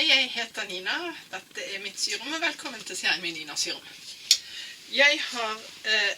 Hei, jeg heter Nina. Dette mitt syrom, og velkommen til serien min Nina Syrom. Jeg har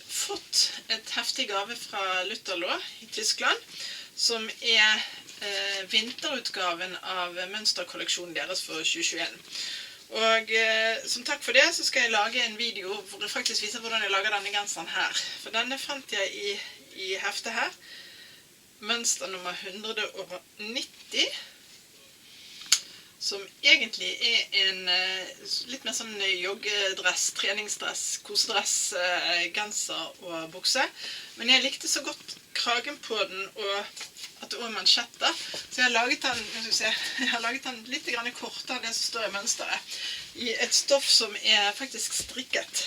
fått et heftig gave fra Lutherlå i Tyskland, som vinterutgaven av mønsterkolleksjonen deres for 2021. Og som takk for det så skal jeg lage en video hvor jeg faktisk viser hvordan jeg lager denne genseren her. For denne fant jeg i heftet her. Mønster nummer 190. Som egentlig en litt mer sånn joggedress, treningsdress, kosedress, genser og bukse. Men jeg likte så godt kragen på den og at det var mansjetter. Så jeg har laget den litt kortere enn det som står i mønsteret. I et stoff som faktisk strikket.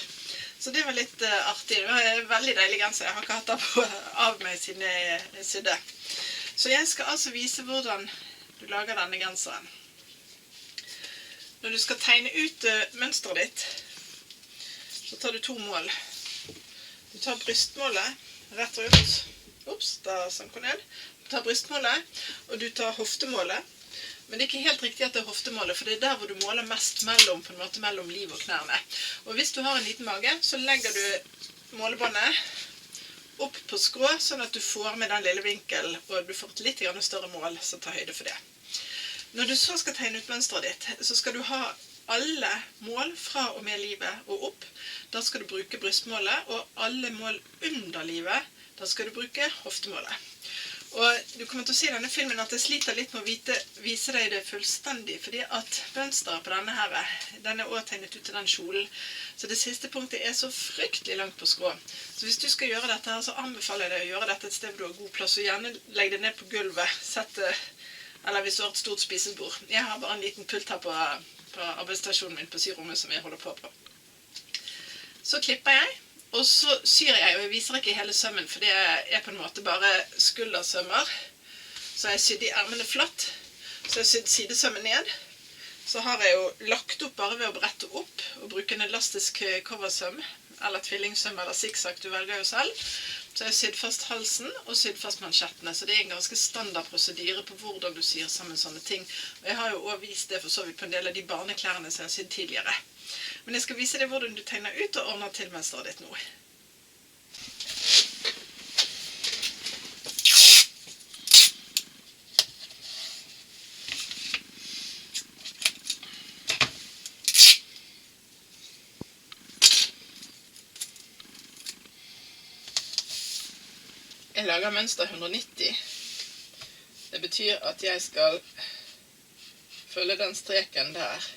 Så det var litt artig. Det var en veldig deilig genser. Jeg har ikke hatt den av meg siden jeg sydde. Så jeg skal altså vise hvordan du lager denne genseren. Når du skal tegne ut mønsteret ditt, så tar du 2 mål. Du tar brystmålet rett rundt. Ups, da sank hun ned. Du tar brystmålet, og du tar hoftemålet. Men det ikke helt riktig at det hoftemålet, for det der hvor du måler mest mellom, på en måte mellom liv og knærne. Og hvis du har en liten mage, så legger du målebåndet opp på skrå, sånn at du får med den lille vinkelen, og du får et litt større mål som tar høyde for det. Når du så skal tegne ut mønsteret ditt, så skal du ha alle mål fra og med livet og opp. Da skal du bruke brystmålet, og alle mål under livet, da skal du bruke hoftemålet. Og du kommer til å se i denne filmen at jeg sliter litt med å vise deg det fullstendig, fordi at mønsteret på denne her, den også tegnet ut til den kjolen. Så det siste punktet så fryktelig langt på skrå. Så hvis du skal gjøre dette her, så anbefaler jeg deg å gjøre dette et sted hvor du har god plass, og gjerne legg det ned på gulvet, eller hvis du har et stort spisebord. Jeg har bare en liten pult her på arbeidsstasjonen min på syrommet som jeg holder på. Så klipper jeg, og så syr jeg, og jeg viser ikke hele sømmen, for det på en måte bare skuldersømmer. Så jeg sydde i ermene flatt, så jeg sydde sidesømmen ned. Så har jeg jo lagt opp bare ved å brette opp, og bruke en elastisk coversøm, eller tvillingsøm, eller zigzag, du velger jo selv. Så jeg sydd fast halsen og sydd fast mansjettene, så det en ganske standard prosedyre på hvordan du syr sammen sånne ting. Og jeg har jo også vist det for så vidt på en del av de barneklærne som jeg har sydd tidligere. Men jeg skal vise deg hvordan du tegner ut og ordner til mønsteret ditt nå. Jeg lager mønster 190. Det betyr at jeg skal følge den streken der,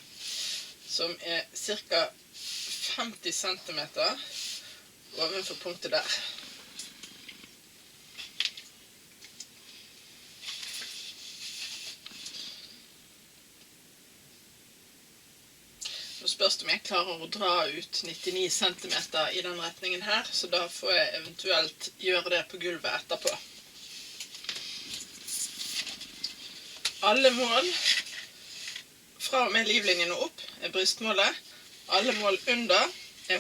som ca. 50 cm ovenfor punktet der. Nå spørs det om jeg klarer å dra ut 99 cm i den retningen her, så da får jeg eventuelt gjøre det på gulvet etterpå. Alle mål fra og med livlinjen og opp brystmålet. Alle mål under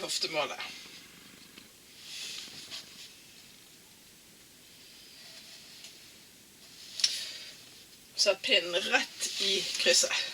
hoftemålet. Sett pinnen rett i krysset.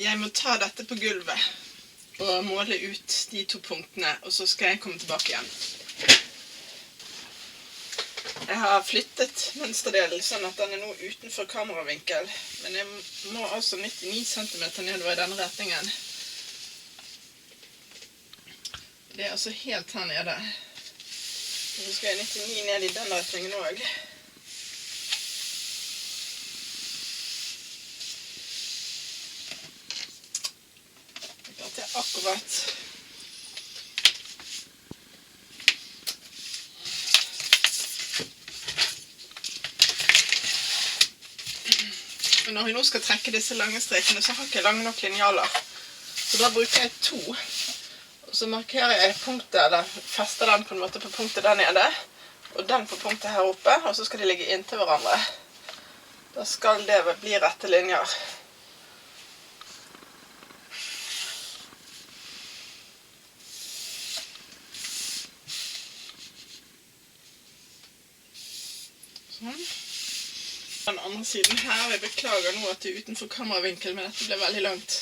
jeg må ta dette på gulvet og måle ut de 2 punktene, og så skal jeg komme tilbake igjen. Jeg har flyttet mønsterdelen sånn at den nå utenfor kameravinkel, men jeg må altså 99 cm nedover i denne retningen. Det altså helt her nede. Og så skal jeg 99 ned i den retningen også. Det akkurat. Men når vi nå skal trekke disse lange strekene, så har ikke jeg lange nok linjaler. Så da bruker jeg 2. Og så markerer jeg punktet, eller fester den på en måte på punktet der nede, og den på punktet her oppe, og så skal de ligge inntil hverandre. Da skal det bli rette linjer. Sånn. Den andre siden her, og jeg beklager nå at det er utenfor kameravinkel, men dette ble veldig langt.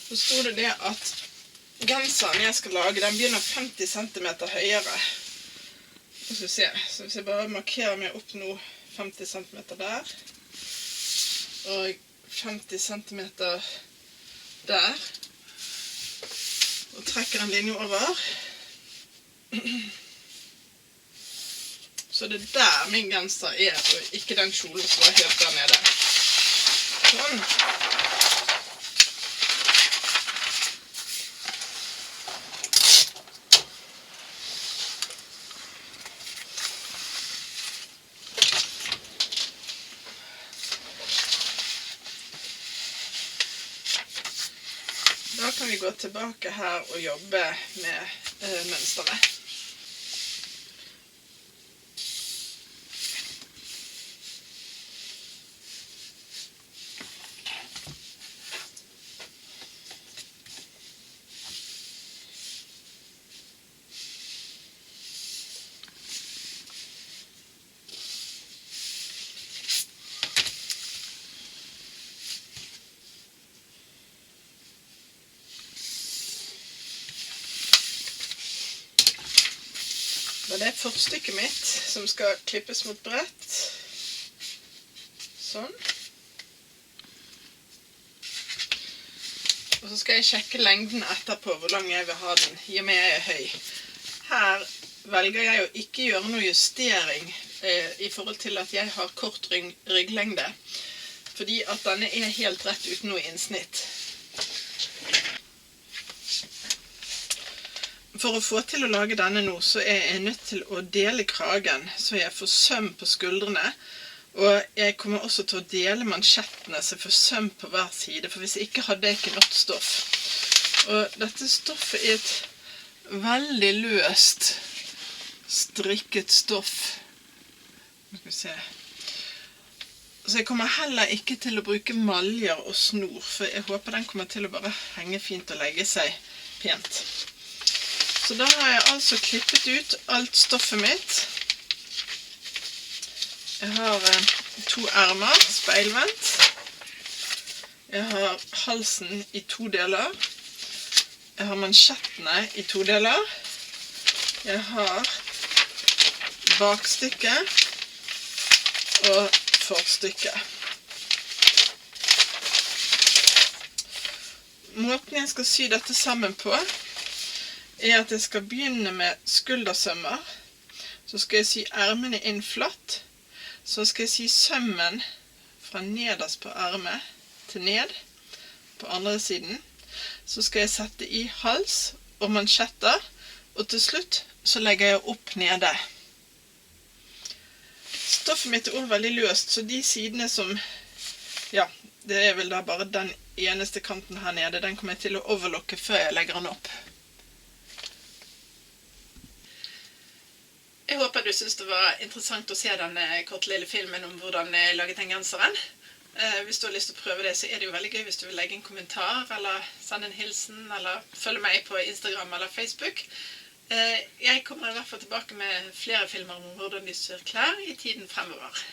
Så stod det at genseren jeg skal lage, den begynner 50 cm høyere. Så hvis jeg bare markerer meg opp nå 50 cm der, og 50 cm der, og trekker en linje over. Så det er der min genser er, og ikke den kjolen som var helt der nede. Sånn. Da kan vi gå tilbake her og jobbe med mønsteret. Det er forstykket mitt som skal klippes mot brett. Sånn. Og så skal jeg sjekke lengden etterpå, hvor lang jeg vil ha den, i og med jeg er høy. Her velger jeg å ikke gjøre noe justering i forhold til at jeg har kort rygglengde, fordi at denne er helt rett uten noe innsnitt. For å få til å lage denne nå, så er jeg nødt til å dele kragen, så jeg får søm på skuldrene. Og jeg kommer også til å dele mansjettene, så jeg får søm på hver side, for hvis jeg ikke hadde jeg ikke nok stoff. Og dette stoffet er et veldig løst, strikket stoff. Nå skal vi se. Så jeg kommer heller ikke til å bruke maljer og snor, for jeg håper den kommer til å bare henge fint og legge seg pent. Så da har jeg altså klippet ut alt stoffet mitt. Jeg har 2 ermer, speilvendt. Jeg har halsen i 2 deler. Jeg har mansjettene i 2 deler. Jeg har bakstykket og forstykket. Måten jeg skal sy dette sammen på, er at jeg skal begynne med skuldersømmer. Så skal jeg sy ermene inn flatt. Så skal jeg sy sømmen fra nederst på ermet til ned på andre siden. Så skal jeg sette i hals og mansjetter, og til slutt så legger jeg opp nede. Stoffet mitt er også veldig løst, så de sidene som, ja, det er vel da bare den eneste kanten her nede, den kommer jeg til å overlokke før jeg legger den opp. Jeg håper du synes det var interessant å se denne korte lille filmen om hvordan jeg laget den genseren. Hvis du har lyst til å prøve det, så det jo veldig gøy hvis du vil legge en kommentar, eller sende en hilsen, eller følge meg på Instagram eller Facebook. Jeg kommer i hvert fall tilbake med flere filmer om hvordan de syr klær i tiden fremover.